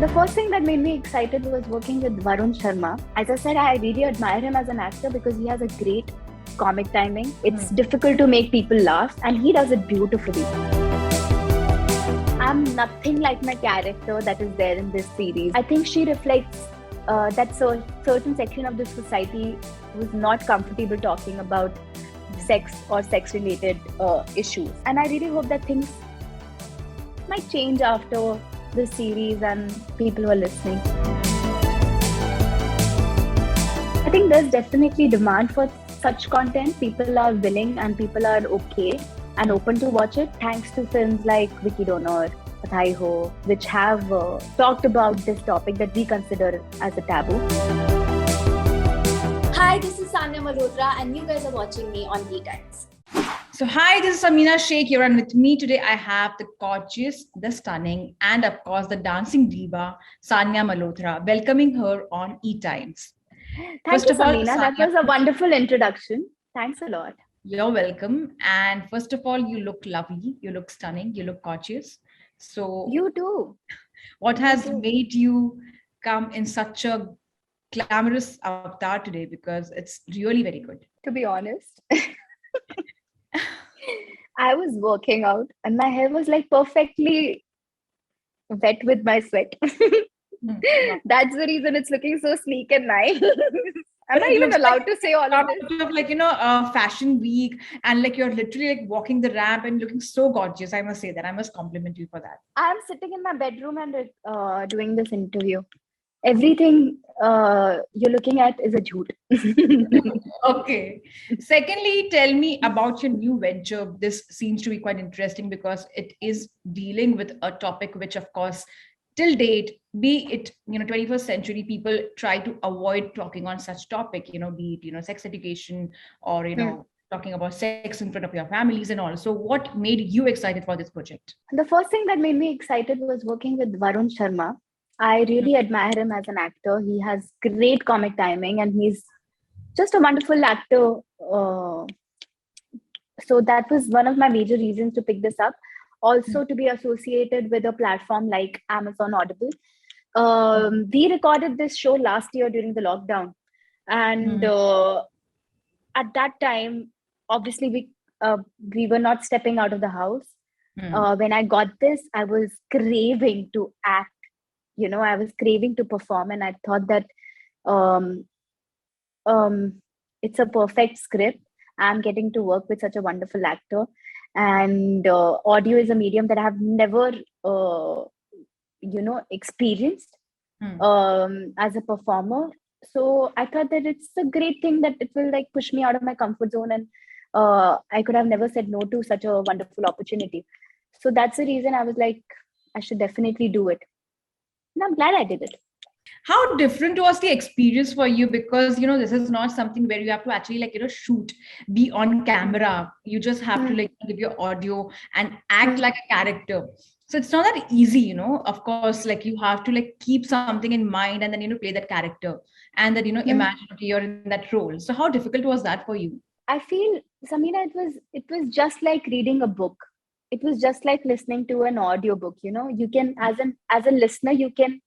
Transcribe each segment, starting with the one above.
The first thing that made me excited was working with Varun Sharma. As I said, I really admire him as an actor because he has a great comic timing. It's difficult to make people laugh, and he does it beautifully. I'm nothing like my character that is there in this series. I think she reflects that certain section of the society who's not comfortable talking about sex or sex-related issues. And I really hope that things might change after this series and people who are listening. I think there's definitely demand for such content. People are willing and people are okay and open to watch it thanks to films like Vicky Donor, Pathai Ho, which have talked about this topic that we consider as a taboo. Hi, this is Sanya Malhotra and you guys are watching me on E-Times. So hi, this is Amina Sheikh here, and with me today I have the gorgeous, the stunning, and of course the dancing diva, Sanya Malhotra, welcoming her on E-Times. Thank you, Amina. That was a wonderful introduction. Thanks a lot. You're welcome. And first of all, you look lovely, you look stunning, you look gorgeous. So you too. What has made you come in such a glamorous avatar today? Because it's really very good. To be honest. I was working out and my hair was like perfectly wet with my sweat. That's the reason it's looking so sleek and nice. Am I even allowed to say all of this? Like, fashion week, and like you're literally like walking the ramp and looking so gorgeous. I must say that. I must compliment you for that. I'm sitting in my bedroom and doing this interview. Everything you're looking at is a jhoot. Okay. Secondly, tell me about your new venture. This seems to be quite interesting because it is dealing with a topic which, of course, till date, be it 21st century, people try to avoid talking on such topic. Be it sex education or talking about sex in front of your families and all. So, what made you excited for this project? The first thing that made me excited was working with Varun Sharma. I really admire him as an actor. He has great comic timing and he's just a wonderful actor. So that was one of my major reasons to pick this up. Also to be associated with a platform like Amazon Audible. We recorded this show last year during the lockdown. And at that time, obviously we were not stepping out of the house. When I got this, I was craving to act. I was craving to perform, and I thought that it's a perfect script. I'm getting to work with such a wonderful actor, and audio is a medium that I have never, experienced as a performer. So I thought that it's a great thing that it will like push me out of my comfort zone, and I could have never said no to such a wonderful opportunity. So that's the reason I was like, I should definitely do it. And I'm glad I did it. How different was the experience for you? Because, this is not something where you have to actually shoot, be on camera. You just have to give your audio and act like a character. So it's not that easy, of course, you have to keep something in mind and then, play that character and then, imagine okay, you're in that role. So how difficult was that for you? I feel, Samina, it was just like reading a book. It was just like listening to an audiobook. You can, as a listener, you can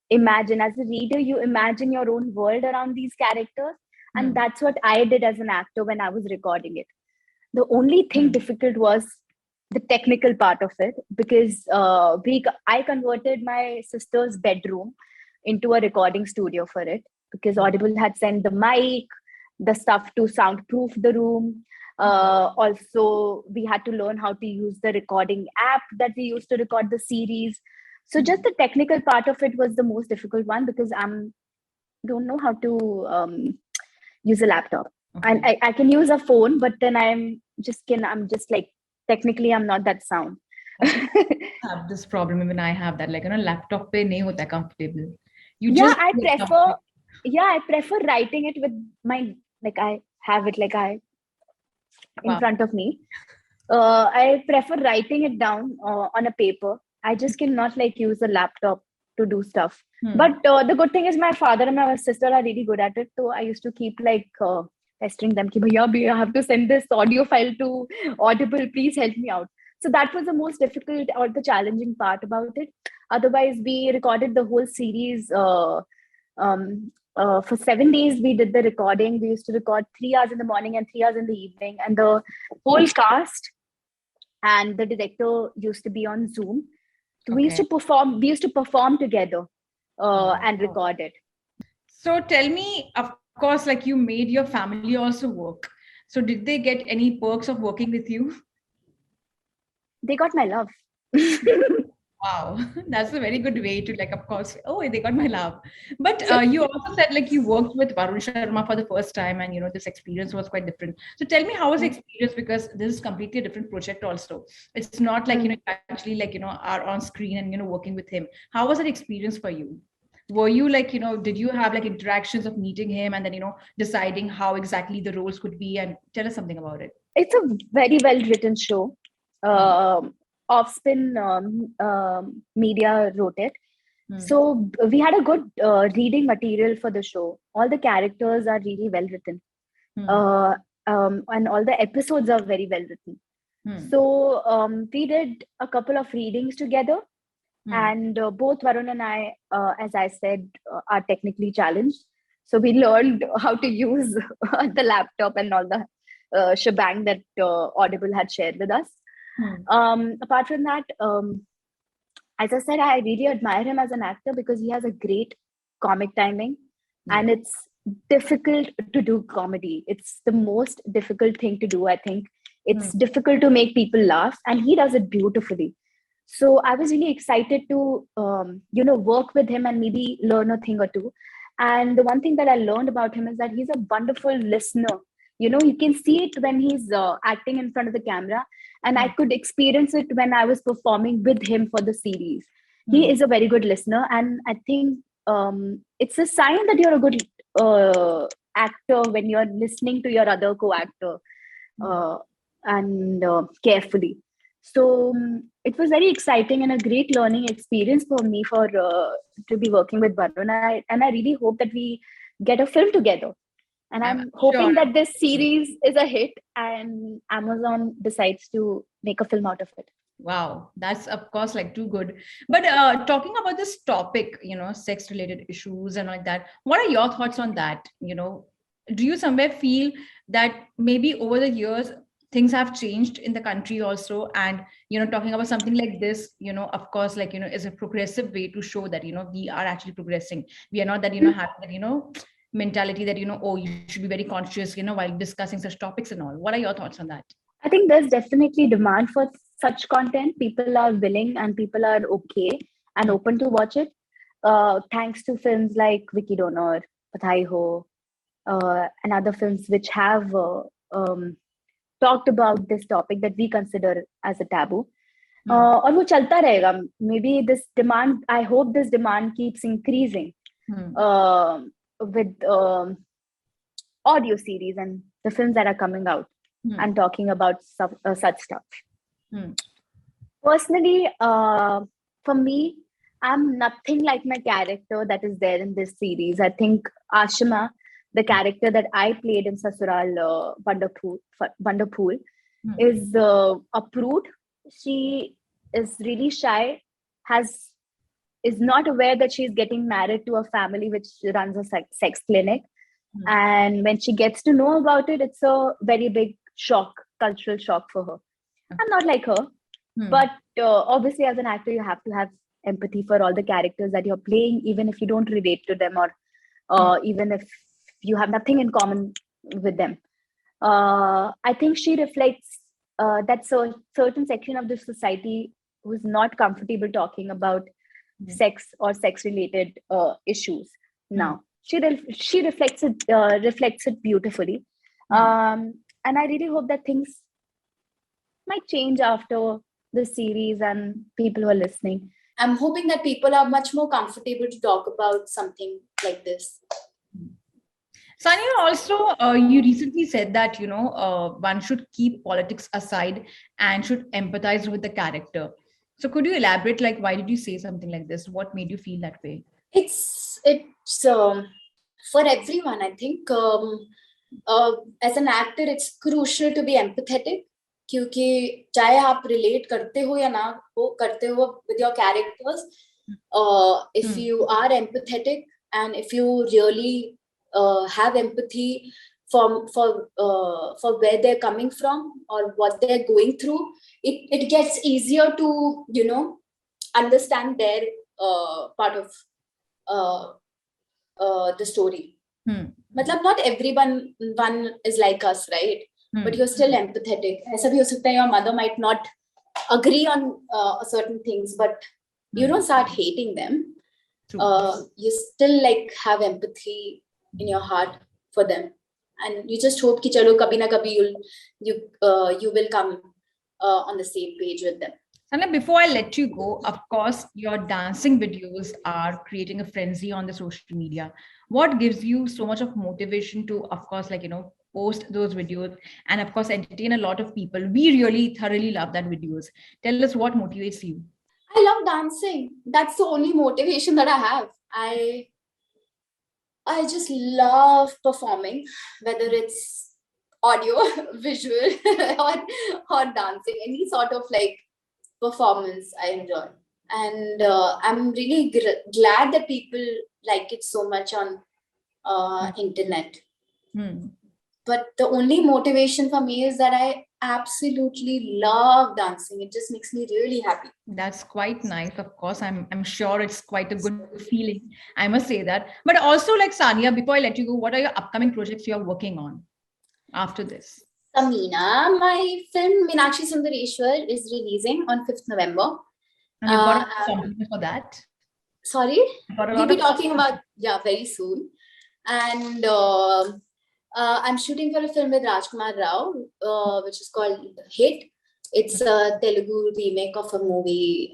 imagine, as a reader, you imagine your own world around these characters. And that's what I did as an actor when I was recording it. The only thing difficult was the technical part of it, because I converted my sister's bedroom into a recording studio for it, because Audible had sent the mic, the stuff to soundproof the room. Also, we had to learn how to use the recording app that we used to record the series. So just the technical part of it was the most difficult one, because don't know how to use a laptop. Okay. And I can use a phone, but then I'm just like, technically I'm not that sound. I have this problem. Even I have that, laptop pe nahi hota comfortable. I prefer writing it with my, I have it in front of me. I prefer writing it down on a paper. I just cannot use a laptop to do stuff. But the good thing is my father and my sister are really good at it. So I used to keep pestering them, ki, bhaiya, I have to send this audio file to Audible. Please help me out. So that was the most difficult or the challenging part about it. Otherwise, we recorded the whole series. For 7 days, we did the recording. We used to record 3 hours in the morning and 3 hours in the evening, and the whole cast and the director used to be on Zoom. So we used to perform. We used to perform together and record it. So tell me, of course, like you made your family also work. So did they get any perks of working with you? They got my love. Wow, that's a very good way to, like, of course, oh, they got my love. But you also said like you worked with Varun Sharma for the first time, and this experience was quite different. So tell me, how was the experience? Because this is completely a different project also. It's not like, you actually like, are on screen and, working with him. How was that experience for you? Were you like, did you have like interactions of meeting him and then, deciding how exactly the roles could be? And tell us something about it. It's a very well written show. Offspin Media wrote it. So we had a good reading material for the show. All the characters are really well written. And all the episodes are very well written. So we did a couple of readings together. And both Varun and I, as I said, are technically challenged. So we learned how to use the laptop and all the shebang that Audible had shared with us. Apart from that, as I said, I really admire him as an actor because he has a great comic timing, and it's difficult to do comedy. It's the most difficult thing to do, I think. It's difficult to make people laugh, and he does it beautifully. So I was really excited to, work with him and maybe learn a thing or two. And the one thing that I learned about him is that he's a wonderful listener. You can see it when he's acting in front of the camera. And I could experience it when I was performing with him for the series. He is a very good listener. And I think it's a sign that you're a good actor when you're listening to your other co-actor and carefully. So it was very exciting and a great learning experience for me to be working with Varun. And I really hope that we get a film together. And I'm hoping that this series is a hit and Amazon decides to make a film out of it. Wow, that's of course like too good. But talking about this topic, sex related issues and like that, what are your thoughts on that? Do you somewhere feel that maybe over the years things have changed in the country also, and talking about something like this, of course, like is a progressive way to show that we are actually progressing. We are not that having that mentality that oh, you should be very conscious while discussing such topics and all. What are your thoughts on that? I think there's definitely demand for such content. People are willing and people are okay and open to watch it, thanks to films like Vicky Donor, Badhai Ho, and other films which have talked about this topic that we consider as a taboo. और वो चलता रहेगा. Maybe this demand, I hope this demand keeps increasing with audio series and the films that are coming out and talking about such stuff. Personally, for me, I'm nothing like my character that is there in this series. I think Ashima, the character that I played in Sasural Wonderpool, is a prude. She is really shy, is not aware that she's getting married to a family which runs a sex clinic. And when she gets to know about it, it's a very big shock, cultural shock for her. I'm not like her, but obviously as an actor, you have to have empathy for all the characters that you're playing, even if you don't relate to them or even if you have nothing in common with them. I think she reflects that certain section of the society who's not comfortable talking about sex or sex-related issues now. She reflects it beautifully. And I really hope that things might change after the series and people who are listening. I'm hoping that people are much more comfortable to talk about something like this. Sania, also, you recently said that, one should keep politics aside and should empathize with the character. So could you elaborate, like, why did you say something like this? What made you feel that way? It's for everyone, I think. As an actor, it's crucial to be empathetic. क्योंकि चाहे आप relate करते हो या ना हो करते हो with your characters, if you are empathetic and if you really have empathy for where they're coming from or what they're going through, it gets easier to, you know, understand their part of the story. मतलब not everyone one is like us, right? But you're still empathetic. ऐसा भी हो सकता है your mother might not agree on certain things, but you don't start hating them. You still like have empathy in your heart for them, and you just hope कि चलो कभी ना कभी you will come on the same page with them. Sanjana, before I let you go, of course, your dancing videos are creating a frenzy on the social media. What gives you so much of motivation to, of course, like, you know, post those videos and, of course, entertain a lot of people? We really thoroughly love that videos. Tell us what motivates you. I love dancing. That's the only motivation that I have. I just love performing, whether it's audio, visual, or dancing, any sort of like performance I enjoy. And I'm really glad that people like it so much on internet. But the only motivation for me is that I absolutely love dancing. It just makes me really happy. That's quite nice. Of course, I'm sure it's quite a good feeling. I must say that. But also, like Sania, before I let you go, what are your upcoming projects you're working on after this? Samina, my film Meenakshi Sundareshwar is releasing on 5th November. And you've got a compliment for that. Sorry? We'll be talking about, very soon. And I'm shooting for a film with Rajkumar Rao, which is called Hit. It's a Telugu remake of a movie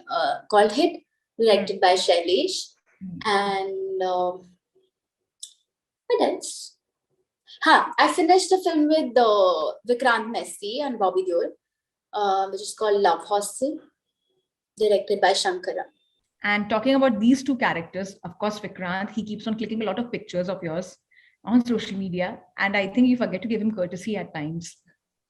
called Hit, directed by Shailesh. And what else? I finished a film with Vikrant Messi and Bobby Deol, which is called Love Hostel, directed by Shankara. And talking about these two characters, of course, Vikrant, he keeps on clicking a lot of pictures of yours on social media, and I think you forget to give him courtesy at times.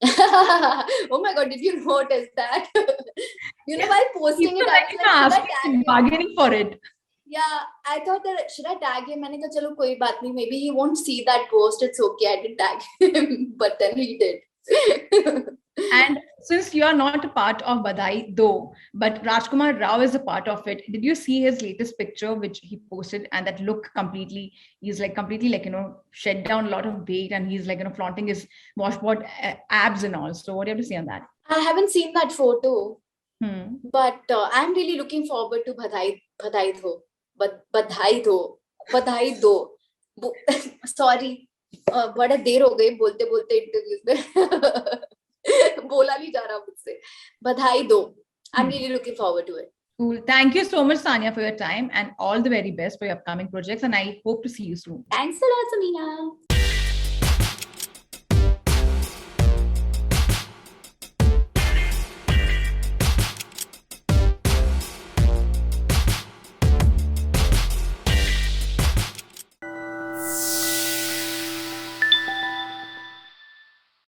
Oh my God, did you notice that? While posting it, I was like, bargaining for it. Yeah, I thought that should I tag him? मैंने कहा चलो कोई बात नहीं, maybe he won't see that post. It's okay, I didn't tag him, but then he did. And since you are not a part of Badhai though, but Rajkumar Rao is a part of it, did you see his latest picture which he posted, and that look completely, he's like completely like, you know, shed down a lot of weight and he's like, you know, flaunting his washboard abs and all. So what do you have to say on that? I haven't seen that photo, but I'm really looking forward to Badhai Do. Sorry, बड़ा देर हो गई बोलते बोलते interviews में बोला नहीं जा रहा मुझसे. बधाई दो. I'm really looking forward to it. Cool. Thank you so much, Sania, for your time, and all the very best for your upcoming projects. And I hope to see you soon. Thanks a lot, Samina.